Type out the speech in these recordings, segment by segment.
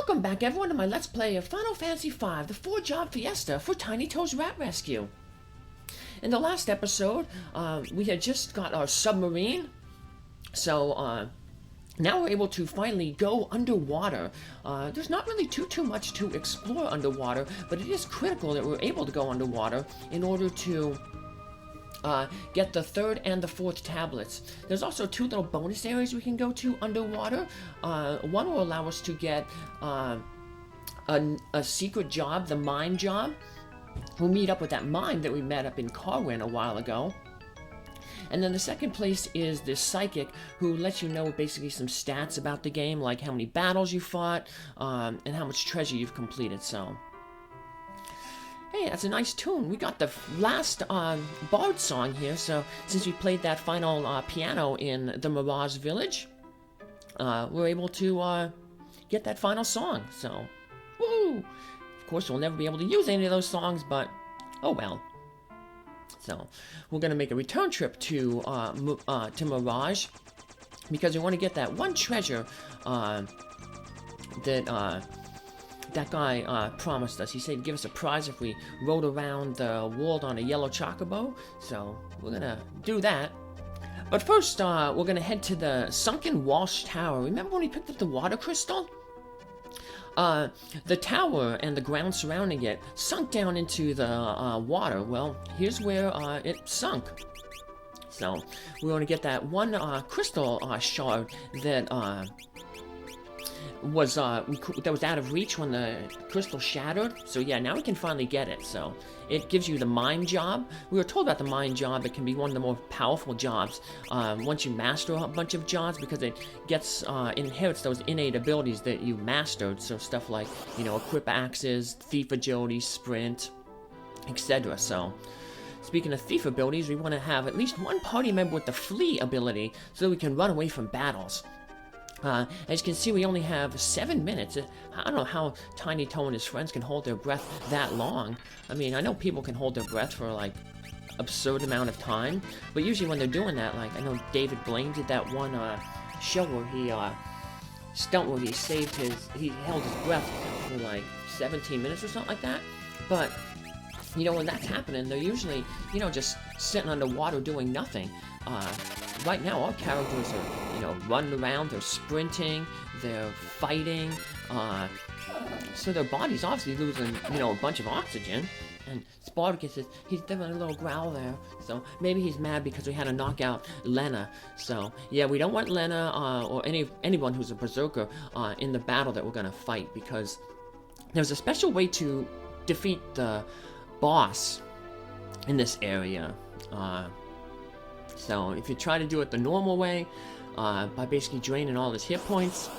Welcome back everyone to my Let's Play of Final Fantasy V, the 4-job Fiesta for TnyToe's Rat Rescue. In the last episode, we had just got our submarine, so now we're able to finally go underwater. There's not really too much to explore underwater, but it is critical that we're able to go underwater in order to get the 3rd and the 4th tablets. There's also 2 little bonus areas we can go to underwater. One will allow us to get a secret job, the mine job. We'll meet up with that mine that we met up in Carwin a while ago. And then the second place is this psychic who lets you know basically some stats about the game, like how many battles you fought, and how much treasure you've completed, so... Hey, that's a nice tune. We got the last Bard song here, so since we played that final piano in the Mirage Village, we're able to get that final song, so woohoo! Of course, we'll never be able to use any of those songs, but oh well. So, we're going to make a return trip to Mirage, because we want to get that one treasure that guy promised us. He said he'd give us a prize if we rode around the world on a yellow chocobo. So we're gonna do that. But first, we're gonna head to the sunken Walse Tower. Remember when we picked up the water crystal? The tower and the ground surrounding it sunk down into the water. Well, here's where it sunk. So we want to get that one crystal shard that was out of reach when the crystal shattered. So yeah, now we can finally get it. So it gives you the mine job. We were told about the mine job. It can be one of the more powerful jobs once you master a bunch of jobs, because it gets inherits those innate abilities that you mastered. So stuff like, you know, equip axes, thief agility, sprint, etc. So speaking of thief abilities, we want to have at least one party member with the flee ability so that we can run away from battles. As you can see, we only have 7 minutes. I don't know how TnyToe and his friends can hold their breath that long. I mean, I know people can hold their breath for, like, absurd amount of time, but usually when they're doing that, like, I know David Blaine did that one show where he, stunt where he held his breath for, like, 17 minutes or something like that. But, you know, when that's happening, they're usually, you know, just sitting underwater doing nothing. Right now, our characters are, you know, running around, they're sprinting, they're fighting, so their body's obviously losing, you know, a bunch of oxygen. And Spartacus he's doing a little growl there, so maybe he's mad because we had to knock out Lenna. So, yeah, we don't want Lenna, or anyone who's a Berserker, in the battle that we're gonna fight, because there's a special way to defeat the boss in this area. So if you try to do it the normal way, by basically draining all his hit points,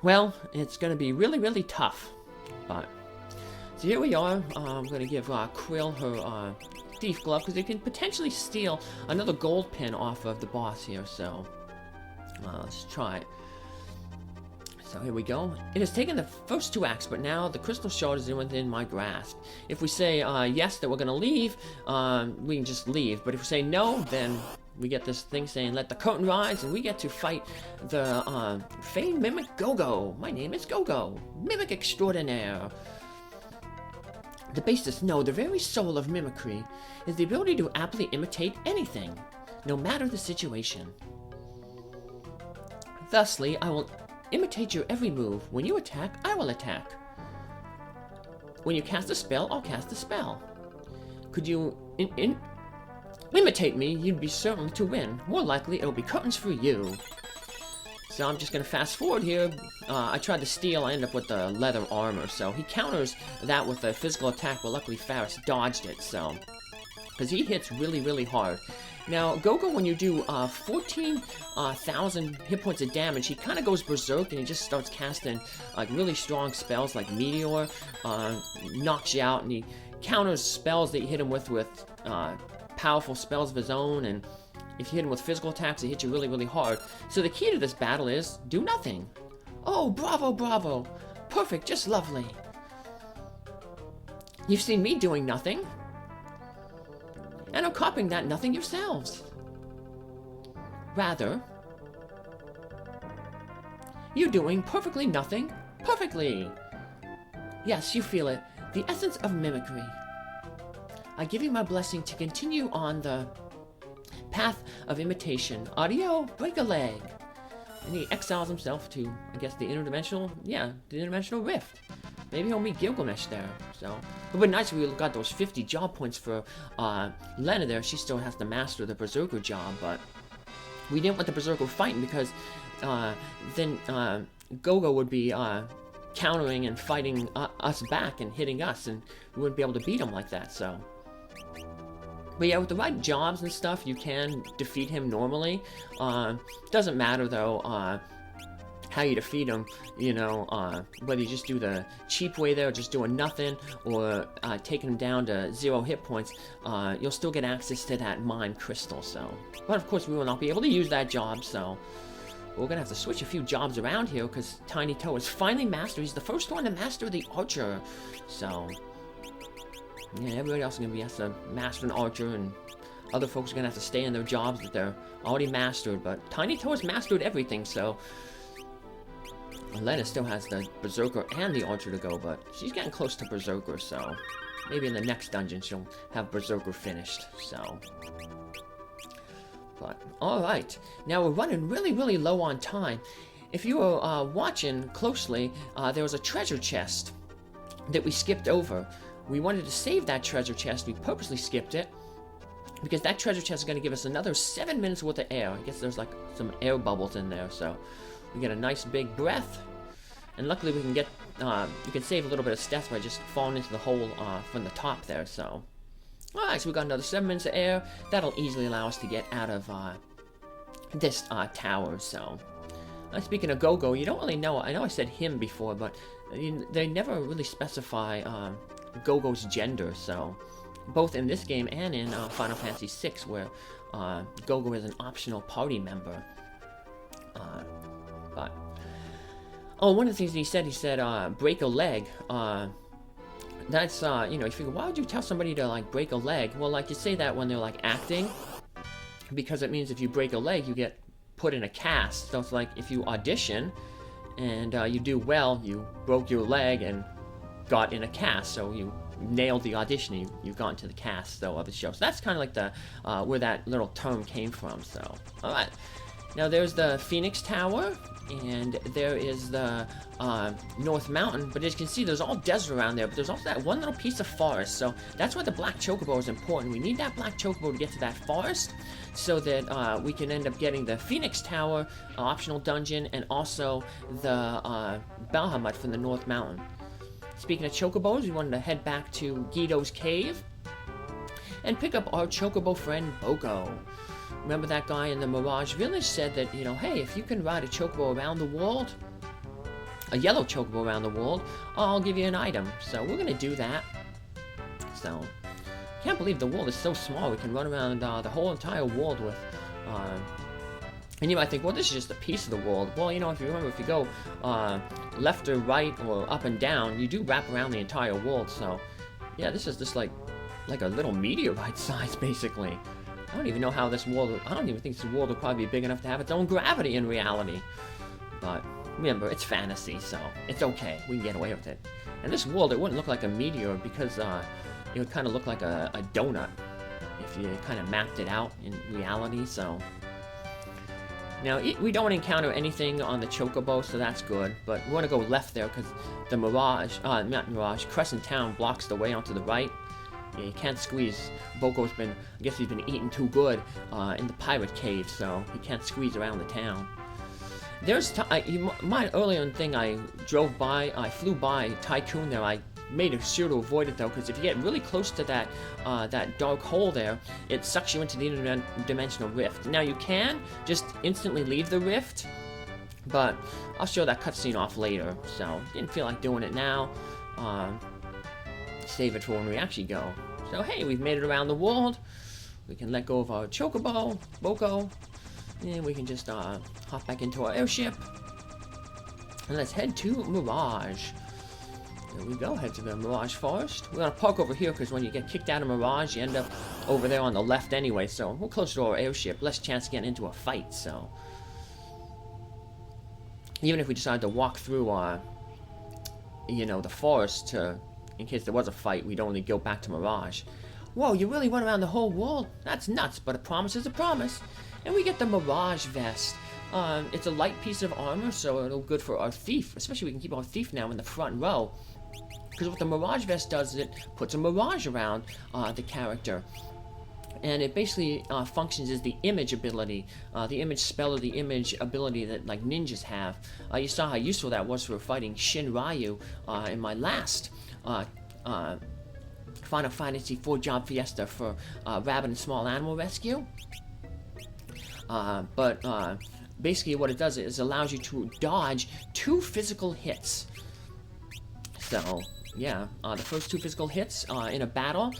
well, it's going to be really tough. But so here we are. I'm going to give Krile her thief glove, because they can potentially steal another gold pin off of the boss here. So let's try it. So here we go. It has taken the first 2 acts, but now the crystal shard is within my grasp. If we say yes, that we're going to leave, we can just leave. But if we say no, then we get this thing saying, let the curtain rise, and we get to fight the famed Mimic Gogo. My name is Gogo, Mimic Extraordinaire. The basis, no, the very soul of mimicry is the ability to aptly imitate anything, no matter the situation. Thusly, I will imitate your every move. When you attack, I will attack. When you cast a spell, I'll cast a spell. Could you imitate me, you'd be certain to win. More likely, it'll be curtains for you. So I'm just going to fast forward here. I tried to steal, I ended up with the leather armor. So he counters that with a physical attack, but luckily Faris dodged it, so... because he hits really hard. Now, Gogo, when you do 14,000 hit points of damage, he kind of goes berserk and he just starts casting like really strong spells like Meteor, knocks you out, and he counters spells that you hit him with powerful spells of his own, and if you hit him with physical attacks, he hits you really hard. So the key to this battle is do nothing. Oh, bravo! Perfect, just lovely. You've seen me doing nothing, and are copying that nothing yourselves. Rather, you're doing perfectly nothing, perfectly. Yes, you feel it. The essence of mimicry. I give you my blessing to continue on the path of imitation. Audio, break a leg. And he exiles himself to, I guess, the interdimensional rift. Maybe he'll meet Gilgamesh there. So it would be nice if we got those 50 job points for Lenna there. She still has to master the Berserker job, but we didn't want the Berserker fighting because then Gogo would be countering and fighting us back and hitting us, and we wouldn't be able to beat him like that, so. But yeah, with the right jobs and stuff, you can defeat him normally. Doesn't matter, though, how you defeat him, you know, whether you just do the cheap way there, just doing nothing, or taking him down to 0 hit points, you'll still get access to that mine crystal, so. But of course, we will not be able to use that job, so. We're gonna have to switch a few jobs around here because TnyToe is finally mastered. He's the first one to master the archer. So, yeah, everybody else is gonna have to master an archer, and other folks are gonna have to stay in their jobs that they're already mastered. But TnyToe has mastered everything, so. Lenna still has the Berserker and the archer to go, but she's getting close to Berserker, so maybe in the next dungeon she'll have Berserker finished, so. But, alright, now we're running really low on time. If you were watching closely, there was a treasure chest that we skipped over. We wanted to save that treasure chest. We purposely skipped it because that treasure chest is going to give us another 7 minutes worth of air. I guess there's like some air bubbles in there, so we get a nice big breath. And luckily we can get, you can save a little bit of stats by just falling into the hole from the top there, so. Alright, so we got another 7 minutes of air. That'll easily allow us to get out of this tower, so. Speaking of Gogo, you don't really know, I know I said him before, but they never really specify Gogo's gender, so. Both in this game and in Final Fantasy VI, where Gogo is an optional party member. But. Oh, one of the things he said, break a leg. That's, you know, you figure, why would you tell somebody to, like, break a leg? Well, like, you say that when they're, like, acting, because it means if you break a leg, you get put in a cast. So it's like, if you audition, and you do well, you broke your leg and got in a cast, so you nailed the audition, you've gone to the cast, though, of the show. So that's kind of like the, where that little term came from, so. Alright. Now, there's the Phoenix Tower, and there is the North Mountain, but as you can see, there's all desert around there, but there's also that one little piece of forest, so that's why the Black Chocobo is important. We need that Black Chocobo to get to that forest, so that we can end up getting the Phoenix Tower optional dungeon, and also the Bahamut from the North Mountain. Speaking of Chocobos, we wanted to head back to Guido's Cave, and pick up our Chocobo friend, Boko. Remember that guy in the Mirage Village said that, you know, hey, if you can ride a Chocobo around the world, a yellow Chocobo around the world, I'll give you an item. So we're going to do that. So, can't believe the world is so small. We can run around the whole entire world with, and you might think, well, this is just a piece of the world. Well, you know, if you remember, if you go left or right or up and down, you do wrap around the entire world. So, yeah, this is just like a little meteorite size, basically. I don't even know how this world, I don't even think this world would probably be big enough to have its own gravity in reality. But, remember, it's fantasy, so it's okay. We can get away with it. And this world, it wouldn't look like a meteor because it would kind of look like a donut if you kind of mapped it out in reality, so. Now, we don't encounter anything on the Chocobo, so that's good. But we want to go left there because the Mirage, not Mirage, Crescent Town blocks the way onto the right. Yeah, you can't squeeze. Boko's been, I guess he's been eating too good in the pirate cave, so he can't squeeze around the town. There's, you might earlier thing I drove by, I flew by Tycoon there. I made sure to avoid it though, because if you get really close to that that dark hole there, it sucks you into the interdimensional rift. Now you can just instantly leave the rift, but I'll show that cutscene off later. So didn't feel like doing it now. Save it for when we actually go. So hey, we've made it around the world. We can let go of our Chocobo, Boko, and we can just hop back into our airship. And let's head to Mirage. There we go, head to the Mirage Forest. We're gonna park over here because when you get kicked out of Mirage, you end up over there on the left anyway, so we're closer to our airship, less chance of getting into a fight, so. Even if we decide to walk through you know, the forest to, in case there was a fight, we'd only go back to Mirage. Whoa, you really went around the whole world? That's nuts, but a promise is a promise. And we get the Mirage Vest. It's a light piece of armor, so it'll be good for our Thief. Especially we can keep our Thief now in the front row. Because what the Mirage Vest does is it puts a mirage around the character. And it basically functions as the image ability, the image spell or the image ability that like ninjas have. You saw how useful that was for fighting Shin Ryu in my last Final Fantasy IV job Fiesta for rabbit and small animal rescue. Basically what it does is allows you to dodge 2 physical hits. So yeah, the first 2 physical hits in a battle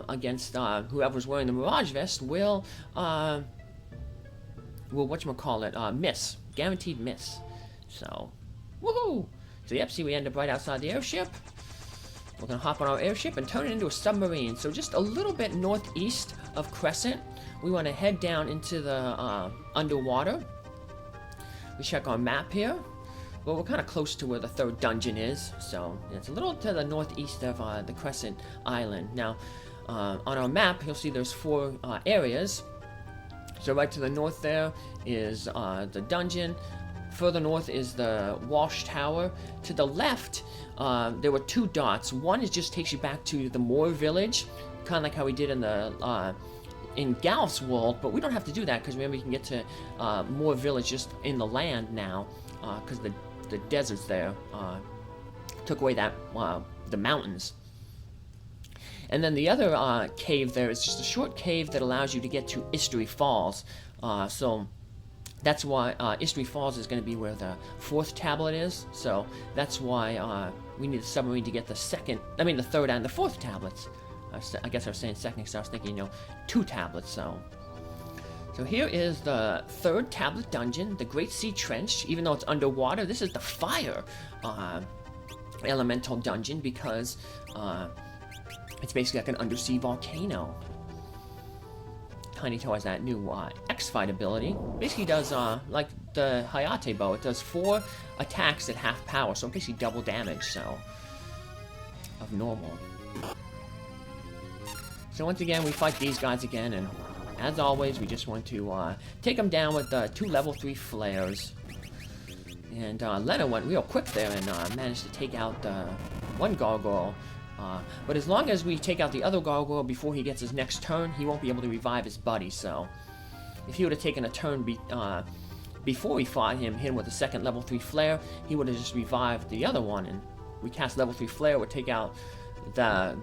against whoever's wearing the Mirage Vest will whatchamacallit, miss. Guaranteed miss. So, woohoo! So yep, see we end up right outside the airship. We're gonna hop on our airship and turn it into a submarine. So just a little bit northeast of Crescent, we want to head down into the underwater. We check our map here. Well, we're kind of close to where the 3rd dungeon is, so it's a little to the northeast of the Crescent Island. Now, on our map, you'll see there's 4 areas. So right to the north there is the dungeon. Further north is the Walsh Tower. To the left, there were 2 dots. One is just takes you back to the Moor Village, kind of like how we did in the in Galf's world, but we don't have to do that because remember we can get to Moor Village just in the land now, because the deserts there took away that the mountains. And then the other cave there is just a short cave that allows you to get to Istory Falls. So that's why Istory Falls is going to be where the 4th tablet is. So that's why we need a submarine to get the 3rd and the 4th tablets. I guess I was saying second because I was thinking, 2 tablets. So here is the 3rd tablet dungeon, the Great Sea Trench. Even though it's underwater, this is the fire elemental dungeon because it's basically like an undersea volcano. TnyToe has that new X-Fight ability. Basically does, like the Hayate bow, it does 4 attacks at half power, so basically double damage, so, of normal. So once again, we fight these guys again, and as always, we just want to take them down with 2 level 3 flares. And Lenna went real quick there and managed to take out one gargoyle. But as long as we take out the other gargoyle before he gets his next turn, he won't be able to revive his buddy. So if he would have taken a turn before we fought him, hit him with a 2nd level 3 flare, he would have just revived the other one. And we cast level 3 flare, would take out that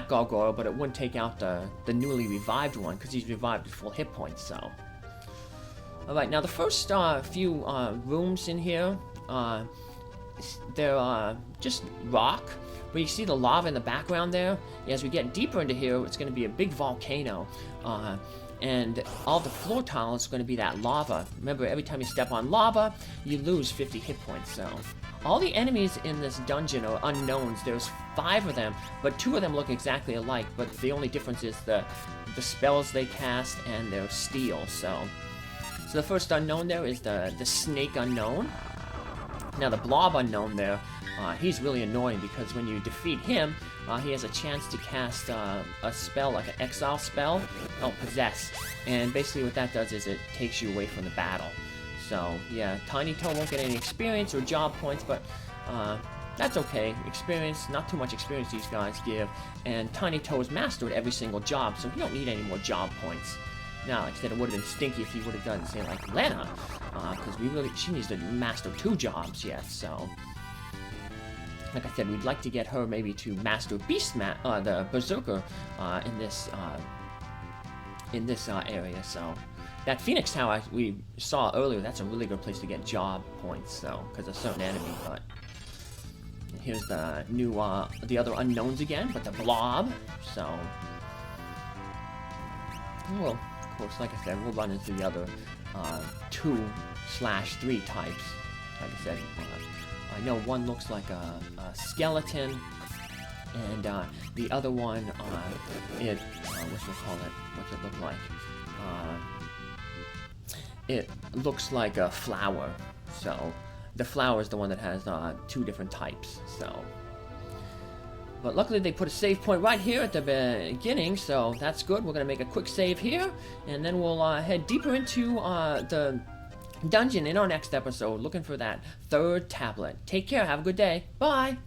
gargoyle, but it wouldn't take out the newly revived one because he's revived at full hit points. So alright, now the first few rooms in here, they're just rock. But you see the lava in the background there? As we get deeper into here, it's going to be a big volcano. And all the floor tiles are going to be that lava. Remember, every time you step on lava, you lose 50 hit points. So all the enemies in this dungeon are unknowns. There's 5 of them, but 2 of them look exactly alike. But the only difference is the spells they cast and their steel. So the first unknown there is the snake unknown. Now the blob unknown there, he's really annoying because when you defeat him, he has a chance to cast a spell, like an exile spell, Possess. And basically what that does is it takes you away from the battle. So yeah, TnyToe won't get any experience or job points, but that's okay. Experience, not too much experience these guys give. And TnyToe has mastered every single job, so he don't need any more job points. Now, like I said, it would have been stinky if he would have done, say, like Lenna, because she needs to master 2 jobs yet, so. Like I said, we'd like to get her maybe to master the Berserker in this area. So that Phoenix Tower we saw earlier, that's a really good place to get job points. So because of certain enemy. But here's the new the other unknowns again, but the blob. So well, of course, like I said, we'll run into the other 2/3 types. Like I said. I know one looks like a skeleton, and the other one, what's it look like? It looks like a flower. So the flower is the one that has 2 different types. So, but luckily they put a save point right here at the beginning, so that's good. We're gonna make a quick save here, and then we'll head deeper into the dungeon in our next episode, looking for that 3rd tablet. Take care. Have a good day. Bye.